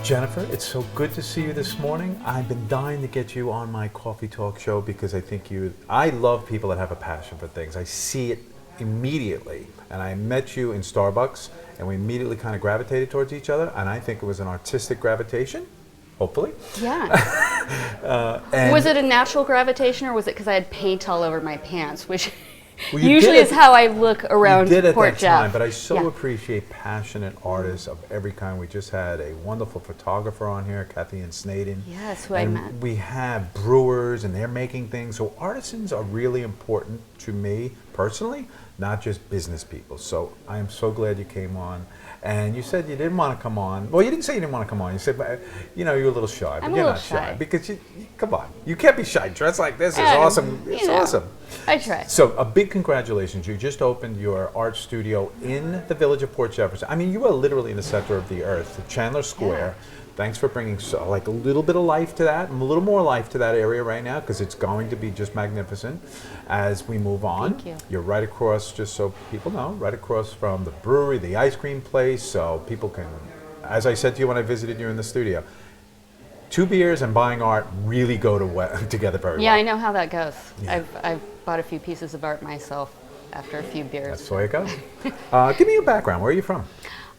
Jennifer, it's so good to see you this morning. I've been dying to get you on my coffee talk show because I love people that have a passion for things. I see it immediately. And I met you in Starbucks and we immediately kind of gravitated towards each other, and I think it was an artistic gravitation, hopefully. Yeah. And was it a natural gravitation, or was it because I had paint all over my pants, which well, usually is how I look around You did at Port that Jeff. time, but I so appreciate passionate artists of every kind. We just had a wonderful photographer on here, Kathy and Snaden. Yes, who I met. We have brewers, and they're making things. So artisans are really important to me personally, not just business people. So I am so glad you came on. And you said you didn't want to come on. Well, you didn't say you didn't want to come on. You said, you're a little shy. But I'm you're a not little shy. because come on, you can't be shy. Dressed like this is awesome. It's awesome. I try. So a big congratulations. You just opened your art studio in the village of Port Jefferson. I mean, you are literally in the center of the earth, Chandler Square. Yeah. Thanks for bringing a little bit of life to that, and a little more life to that area right now, because it's going to be just magnificent as we move on. Thank you. You're right across, just so people know, right across from the brewery, the ice cream place, so people can, as I said to you when I visited you in the studio, 2 beers and buying art really go together very well. Yeah, I know how that goes. Yeah. I've bought a few pieces of art myself after a few beers. That's the way it goes. Give me your background. Where are you from?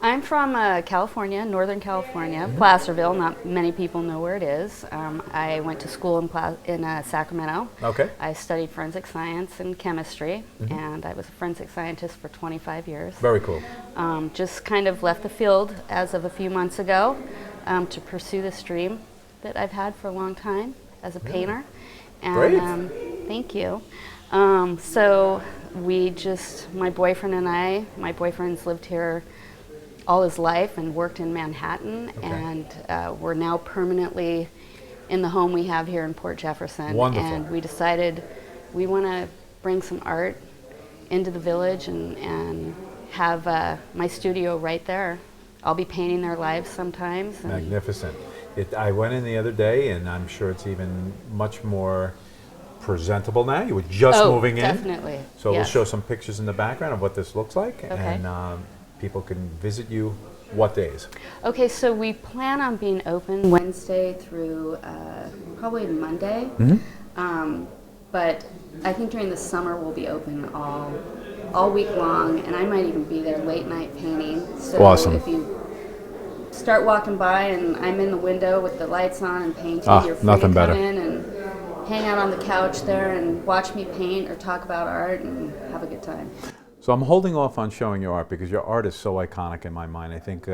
I'm from California, Northern California, Placerville. Not many people know where it is. I went to school in Sacramento. Okay. I studied forensic science and chemistry, and I was a forensic scientist for 25 years. Very cool. Just kind of left the field as of a few months ago to pursue this dream that I've had for a long time as a painter. And, great. Thank you. So my boyfriend's lived here all his life and worked in Manhattan, and we're now permanently in the home we have here in Port Jefferson. Wonderful. And we decided we want to bring some art into the village and have my studio right there. I'll be painting their lives sometimes. Magnificent. I went in the other day, and I'm sure it's even much more presentable now. You were just moving in. Definitely. So we'll show some pictures in the background of what this looks like. Okay. And people can visit you what days? Okay, so we plan on being open Wednesday through probably Monday. But I think during the summer we'll be open all week long, and I might even be there late night painting. So awesome. If you start walking by and I'm in the window with the lights on and painting, you're free nothing to better. come in and hang out on the couch there and watch me paint or talk about art and have a good time. So I'm holding off on showing your art because your art is so iconic in my mind. I think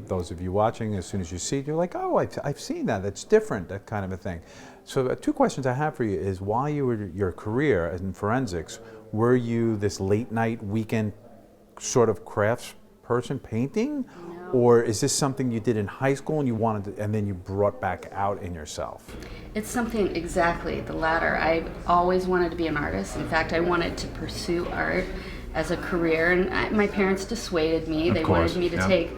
those of you watching, as soon as you see it, you're like, oh, I've seen that. That's different, that kind of a thing. So 2 questions I have for you is, while you were your career in forensics, were you this late night weekend sort of crafts person painting? No. Or is this something you did in high school and you wanted to, and then you brought back out in yourself? It's something exactly the latter. I always wanted to be an artist. In fact, I wanted to pursue art as a career, and my parents dissuaded me. They wanted me to take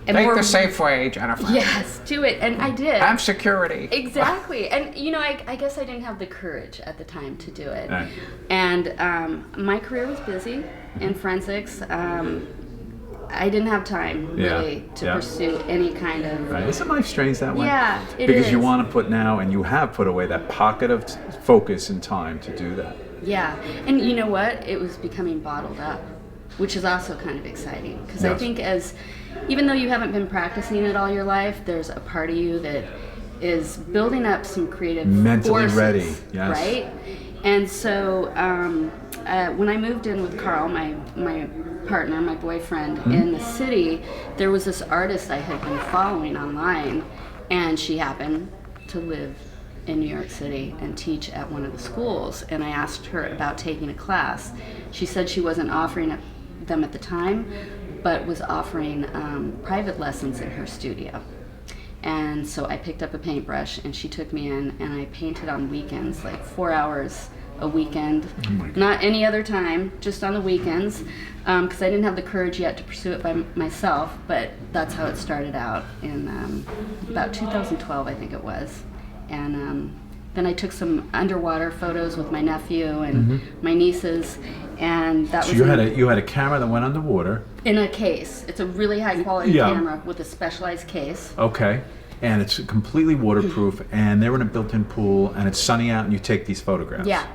the safe way, Jennifer. Yes, do it, and I did. Have security. Exactly, and I guess I didn't have the courage at the time to do it. Right. And my career was busy in forensics. I didn't have time really to pursue any kind of. Right. Isn't life strange that way? Yeah, it because is. you want to put now, and you have put away that pocket of focus and time to do that. Yeah, and you know what? It was becoming bottled up, which is also kind of exciting, because I think even though you haven't been practicing it all your life, there's a part of you that is building up some creative mentally forces, ready, yes. Right? And so when I moved in with Carl, my partner, my boyfriend, in the city, there was this artist I had been following online, and she happened to live in New York City and teach at one of the schools, and I asked her about taking a class. She said she wasn't offering them at the time, but was offering private lessons in her studio. And so I picked up a paintbrush and she took me in, and I painted on weekends, like 4 hours a weekend. Not any other time, just on the weekends, because I didn't have the courage yet to pursue it by myself, but that's how it started out in about 2012, I think it was. And Then I took some underwater photos with my nephew and my nieces, and that So was you had a camera that went underwater. in a case. It's a really high quality camera with a specialized case. Okay. And it's completely waterproof, and they're in a built-in pool, and it's sunny out, and you take these photographs. Yeah.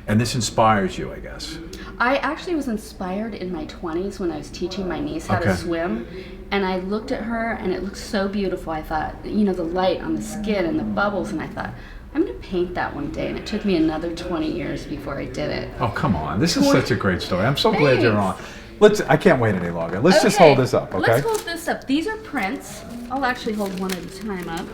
And this inspires you, I guess. I actually was inspired in my 20s when I was teaching my niece how Okay. to swim, and I looked at her and it looked so beautiful. I thought, you know, the light on the skin and the bubbles, and I thought, I'm going to paint that one day. And it took me another 20 years before I did it. Oh, come on. This is such a great story. I'm so glad you're on. I can't wait any longer. Let's just Okay, hold this up, okay? Let's hold this up. These are prints. I'll actually hold one at a time up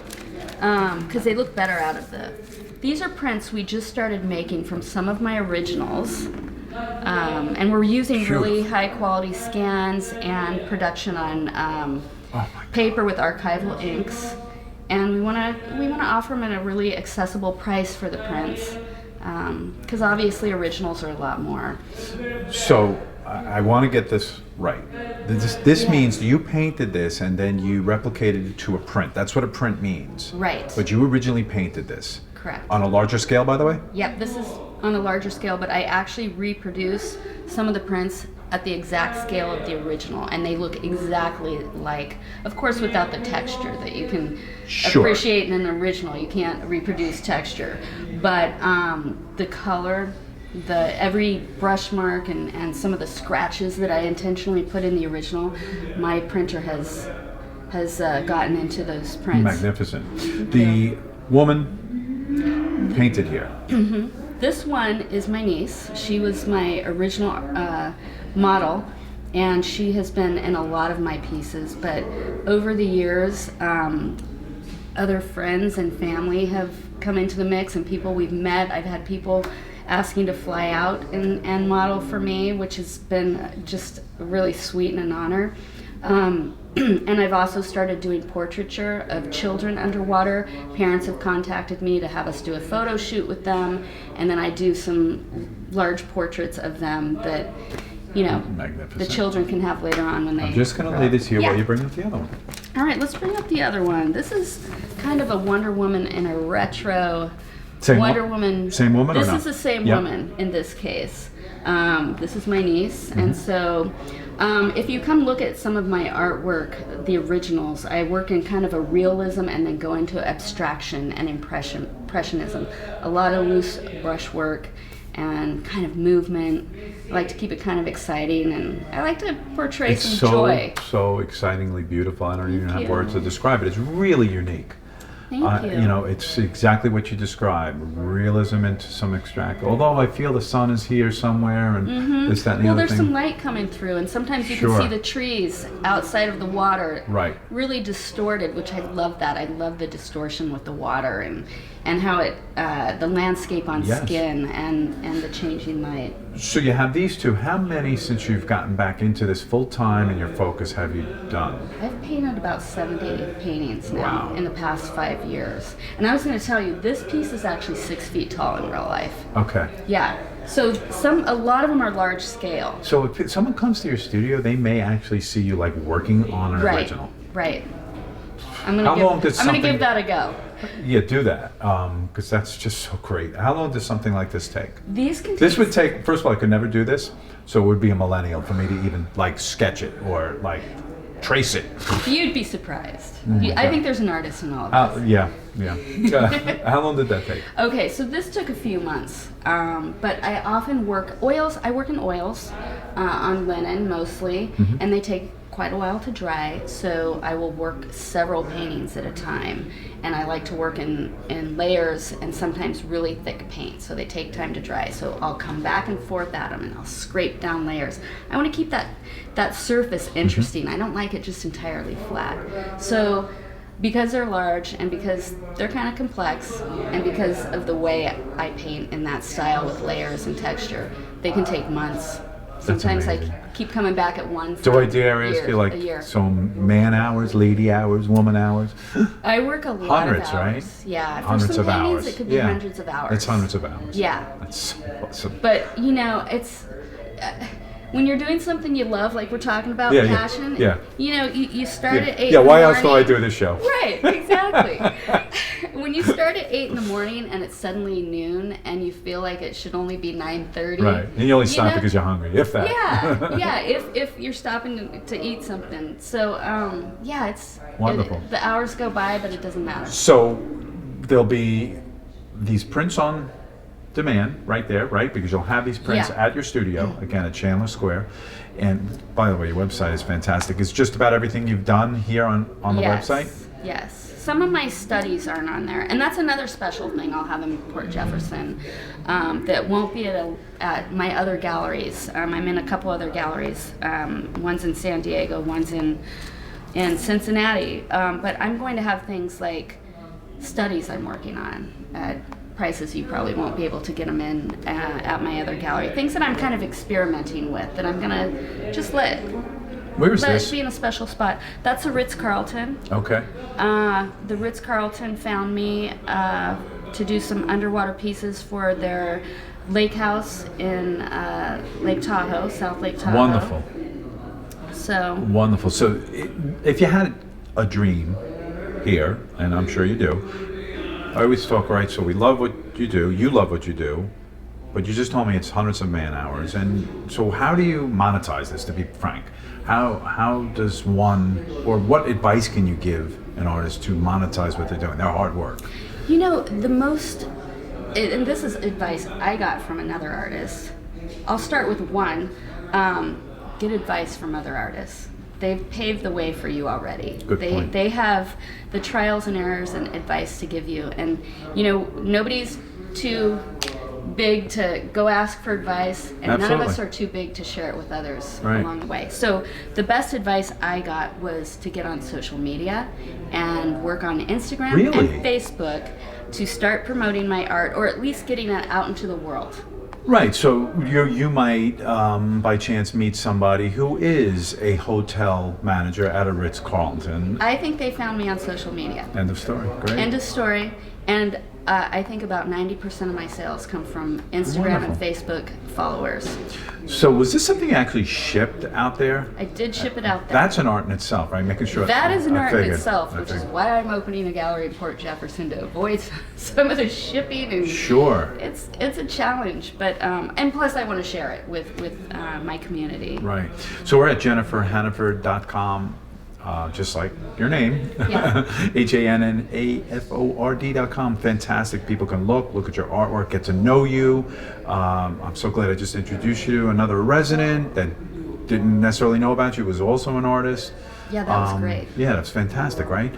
because they look better out of the... These are prints we just started making from some of my originals. And we're using really high quality scans and production on paper with archival inks. And we want to offer them at a really accessible price for the prints, because obviously originals are a lot more. So I want to get this right. This means you painted this and then you replicated it to a print. That's what a print means. Right. But you originally painted this. Correct. On a larger scale, by the way? Yep, this is on a larger scale, but I actually reproduce some of the prints at the exact scale of the original, and they look exactly like, of course without the texture that you can appreciate in an original. You can't reproduce texture, but the color, every brush mark and some of the scratches that I intentionally put in the original, my printer has gotten into those prints. Magnificent. The woman painted here. This one is my niece. She was my original model, and she has been in a lot of my pieces, but over the years other friends and family have come into the mix, and people we've met. I've had people asking to fly out and model for me, which has been just really sweet and an honor. And I've also started doing portraiture of children underwater. Parents have contacted me to have us do a photo shoot with them, and then I do some large portraits of them that, you know, the children can have later on when they... I'm just going to lay this here while you bring up the other one. All right, let's bring up the other one. This is kind of a Wonder Woman in a retro... Wonder Woman. Same woman This or no? is the same woman in this case. This is my niece, and so if you come look at some of my artwork, the originals, I work in kind of a realism and then go into abstraction and impressionism. A lot of loose brushwork and kind of movement. I like to keep it kind of exciting, and I like to portray some joy. It's so excitingly beautiful. I don't even have words to describe it. It's really unique. Thank you. You know, it's exactly what you described. Realism into some extract. Although I feel the sun is here somewhere, and this, that, and the other there's thing. some light coming through, and sometimes you can see the trees outside of the water, really distorted, which I love that. I love the distortion with the water and how it, the landscape on skin and the changing light. So you have these two. How many, since you've gotten back into this full time and your focus, have you done? I've painted about 70 paintings now in the past 5 years. And I was going to tell you, this piece is actually 6 feet tall in real life. Okay. Yeah. So a lot of them are large scale. So if someone comes to your studio, they may actually see you like working on an original. Right. I'm going to give that a go. Yeah, do that, because that's just so great. How long does something like this take? This would take, first of all, I could never do this, so it would be a millennial for me to even like sketch it or like trace it. You'd be surprised. I think there's an artist in all of this. Yeah. How long did that take? Okay, so this took a few months, but I often work oils. I work in oils on linen mostly, and they take quite a while to dry, so I will work several paintings at a time, and I like to work in layers and sometimes really thick paint, so they take time to dry. So I'll come back and forth at them, and I'll scrape down layers. I want to keep that surface interesting. I don't like it just entirely flat. So because they're large and because they're kind of complex and because of the way I paint in that style with layers and texture, they can take months. Sometimes I keep coming back at one for Do I dare ask you, like, so man hours, lady hours, woman hours? I work a lot hundreds, of hours. Right? Yeah, hundreds for some of paintings hours. It could be hundreds of hours. It's hundreds of hours. Yeah. That's so awesome. But you know, it's when you're doing something you love, like we're talking about, Yeah, yeah, passion, yeah. you know, you start at 8 Yeah, in the why else do I morning. do this show? Right, exactly. When you start at 8 in the morning and it's suddenly noon and you feel like it should only be 9:30. Right, and you only stop know? because you're hungry, if that. Yeah, if you're stopping to eat something. So, yeah, it's Wonderful. The hours go by, but it doesn't matter. So there'll be these prints on demand right there, right? Because you'll have these prints Yeah. at your studio, again at Chandler Square. And by the way, your website is fantastic. It's just about everything you've done here on the website? Yes. Some of my studies aren't on there, and that's another special thing I'll have in Port Jefferson that won't be at my other galleries. I'm in a couple other galleries. One's in San Diego, one's in Cincinnati. But I'm going to have things like studies I'm working on at prices you probably won't be able to get them in at my other gallery. Things that I'm kind of experimenting with that I'm going to just let Where is this? be in a special spot. That's a Ritz-Carlton. Okay. The Ritz-Carlton found me to do some underwater pieces for their lake house in Lake Tahoe, South Lake Tahoe. Wonderful. So, Wonderful. So if you had a dream here, and I'm sure you do, I always talk, right, so we love what you do, you love what you do, but you just told me it's hundreds of man hours. And so how do you monetize this, to be frank? How does one, or what advice can you give an artist to monetize what they're doing, their hard work? you know, the most, and this is advice I got from another artist. I'll start with one. Get advice from other artists. They've paved the way for you already. Good point. They have the trials and errors and advice to give you. And, you know, nobody's too big to go ask for advice, and none of us Absolutely. are too big to share it with others Right. along the way. So the best advice I got was to get on social media and work on Instagram Really? and Facebook to start promoting my art, or at least getting it out into the world. Right, so you might, by chance, meet somebody who is a hotel manager at a Ritz-Carlton. I think they found me on social media. End of story. Great. End of story. And I think about 90% of my sales come from Instagram and Facebook followers. So was this something you actually shipped out there? I did ship it out there. That's an art in itself, right? Making sure. That is an I art in figured. itself, I which is figured. why I'm opening a gallery in Port Jefferson to avoid some of the shipping. And Sure. It's a challenge, but and plus I want to share it with my community. Right. So we're at jenniferhannaford.com, just like your name. Yeah. HANNAFORD.com. Fantastic. People can look at your artwork, get to know you. I'm so glad I just introduced you to another resident that didn't necessarily know about you, was also an artist. Yeah, that was great. Yeah, that's fantastic, right?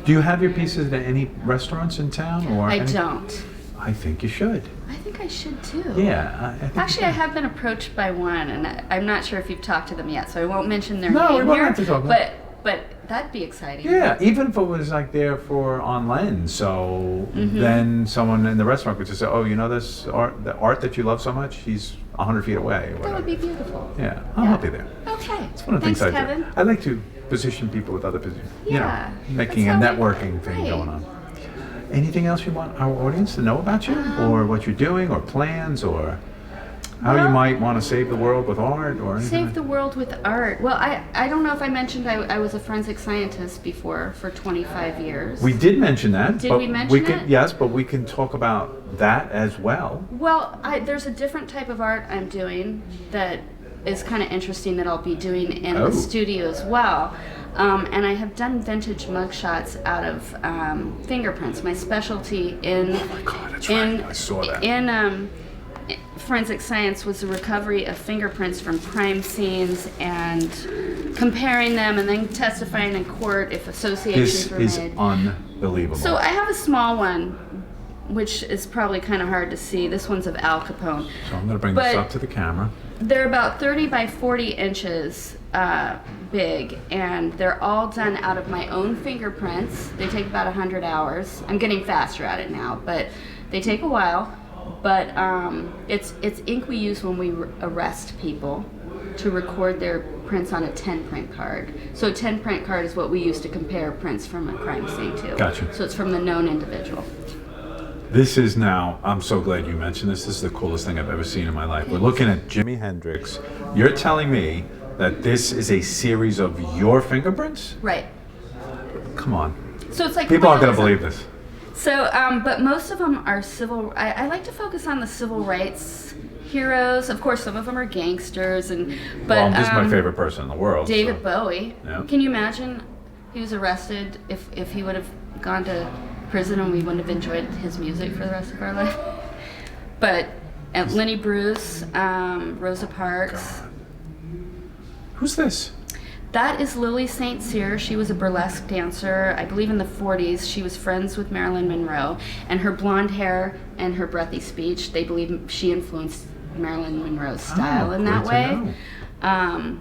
Do you have your pieces at any restaurants in town? Or I don't. I think you should. I think I should too. Yeah. I think Actually, you I should. have been approached by one, and I'm not sure if you've talked to them yet, so I won't mention their No, name we won't here. have to talk about it. But that'd be exciting. Yeah, even if it was like there for on lens, so Mm-hmm. then someone in the restaurant could just say, "Oh, you know this art, the art that you love so much, he's 100 feet away." Or That whatever. would be beautiful. Yeah, I'll help you there. Okay. It's one of the Thanks, things I Kevin. do. I like to position people with other positions. Yeah, making a that's how we- networking thing right. going on. Anything else you want our audience to know about you, or what you're doing, or plans, or how you Well- might want to save the world with art, or anything? Save the world with art. Well, I don't know if I mentioned I was a forensic scientist before for 25 years. We did mention that. Did but we mention can, it? Yes, but we can talk about that as well. Well, there's a different type of art I'm doing that is kind of interesting that I'll be doing in Oh. the studio as well. And I have done vintage mugshots out of fingerprints. My specialty in God, that's in right. I saw that. in forensic science was the recovery of fingerprints from crime scenes and comparing them, and then testifying in court if associations This were is made. unbelievable. So I have a small one, which is probably kind of hard to see. This one's of Al Capone. So I'm going to bring this But- up to the camera. They're about 30 by 40 inches big, and they're all done out of my own fingerprints. They take about 100 hours. I'm getting faster at it now, but they take a while. But it's ink we use when we arrest people to record their prints on a 10 print card. So a 10 print card is what we use to compare prints from a crime scene to. Gotcha. So it's from the known individual. This is now, I'm so glad you mentioned this. This is the coolest thing I've ever seen in my life. We're looking at Jimi Hendrix. You're telling me that this is a series of your fingerprints? Right. Come on. So it's like People aren't going to realism. believe this. So, but most of them are civil. I like to focus on the civil rights heroes. Of course, some of them are gangsters, but Well, this is my favorite person in the world. David so. Bowie. Yeah. Can you imagine? He was arrested. If he would have gone to prison, and we wouldn't have enjoyed his music for the rest of our life. But and Lenny Bruce, Rosa Parks. God. Who's this? That is Lily St. Cyr. She was a burlesque dancer, I believe in the 40s. She was friends with Marilyn Monroe, and her blonde hair and her breathy speech, they believe she influenced Marilyn Monroe's style in that great way. to know.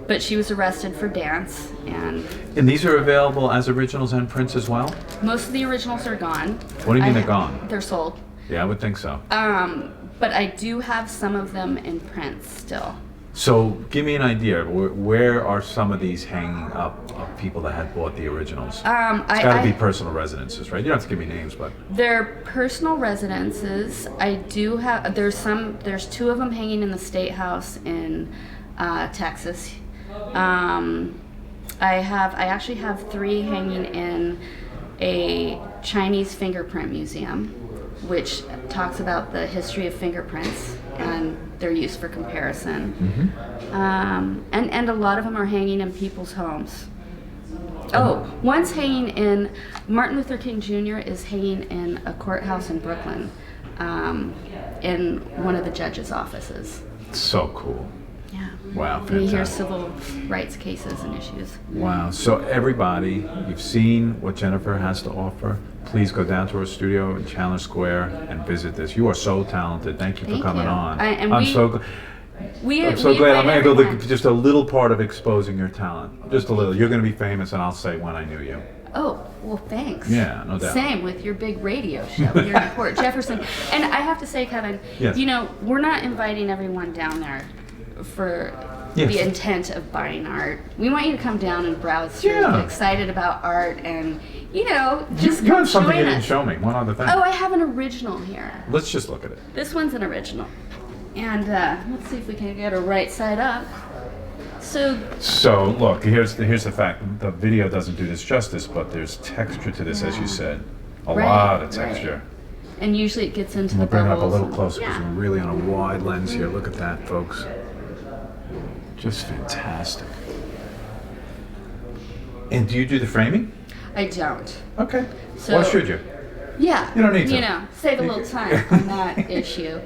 But she was arrested for dance, and And these are available as originals and prints as well? most of the originals are gone. What do you mean they're gone? They're sold. Yeah, I would think so. But I do have some of them in print still. So give me an idea. Where are some of these hanging up of people that had bought the originals? It's got to be personal residences, right? You don't have to give me names, but They're personal residences. I do have. There's two of them hanging in the State House in Texas. I actually have three hanging in a Chinese fingerprint museum, which talks about the history of fingerprints and their use for comparison. And a lot of them are hanging in people's homes. Oh, one's hanging in, Martin Luther King Jr. is hanging in a courthouse in Brooklyn, in one of the judge's offices. so cool. Yeah. Wow, And you hear fantastic. civil rights cases and issues. Wow. So everybody, you've seen what Jennifer has to offer. Please go down to her studio in Chandler Square and visit this. You are so talented. Thank you for Thank coming you. on. I'm I'm so glad I'm invite able to everyone. just a little part of exposing your talent. Just a little. You're going to be famous, and I'll say when I knew you. Oh, well, thanks. Yeah, no doubt. Same with your big radio show here in Port Jefferson. And I have to say, Kevin, Yes. you know, we're not inviting everyone down there for Yes. the intent of buying art. We want you to come down and browse through, Yeah. get excited about art, and, you know, just You come have something join you didn't us. show me. One other thing. Oh, I have an original here. Let's just look at it. This one's an original. And let's see if we can get her right side up. So, So look, here's the fact. The video doesn't do this justice, but there's texture to this, as you said. A Right, lot of right. texture. and usually it gets into We'll the bring it up a bubbles little and- closer because Yeah. we're really on a wide lens here. Look at that, folks. Just fantastic. And do you do the framing? I don't. Okay. So- Why should you? Yeah. You don't need to. You know, save a little time on that issue.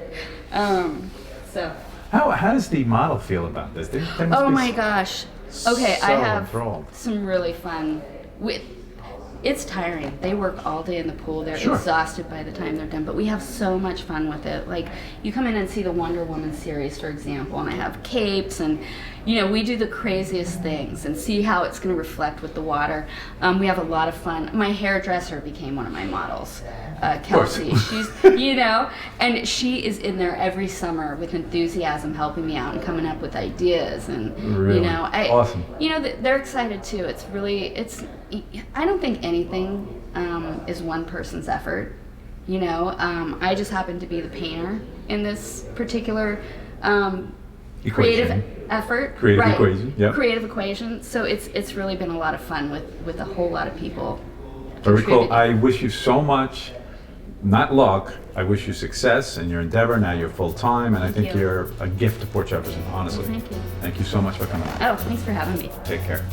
So. How does the model feel about this? They must Oh be my gosh. Okay, I so have enthralled. some really fun. It's tiring. They work all day in the pool. They're Sure. exhausted by the time they're done. But we have so much fun with it. Like, you come in and see the Wonder Woman series, for example, and I have capes, and you know, we do the craziest things and see how it's going to reflect with the water. We have a lot of fun. My hairdresser became one of my models, course. Kelsey. She's, you know, and she is in there every summer with enthusiasm, helping me out and coming up with ideas. And Really? you know, Awesome. You know, they're excited too. It's really, I don't think anything is one person's effort. You know, I just happen to be the painter in this particular creative Equation. effort. Creative equation, yep. Creative equation. So it's really been a lot of fun with a whole lot of people. Very cool. contributing. I wish you so much, not luck, I wish you success in your endeavor. Now you're full time, and I think you. you're a gift to Port Jefferson, honestly. Thank you. Thank you so much for coming on. Oh, thanks for having me. Take care.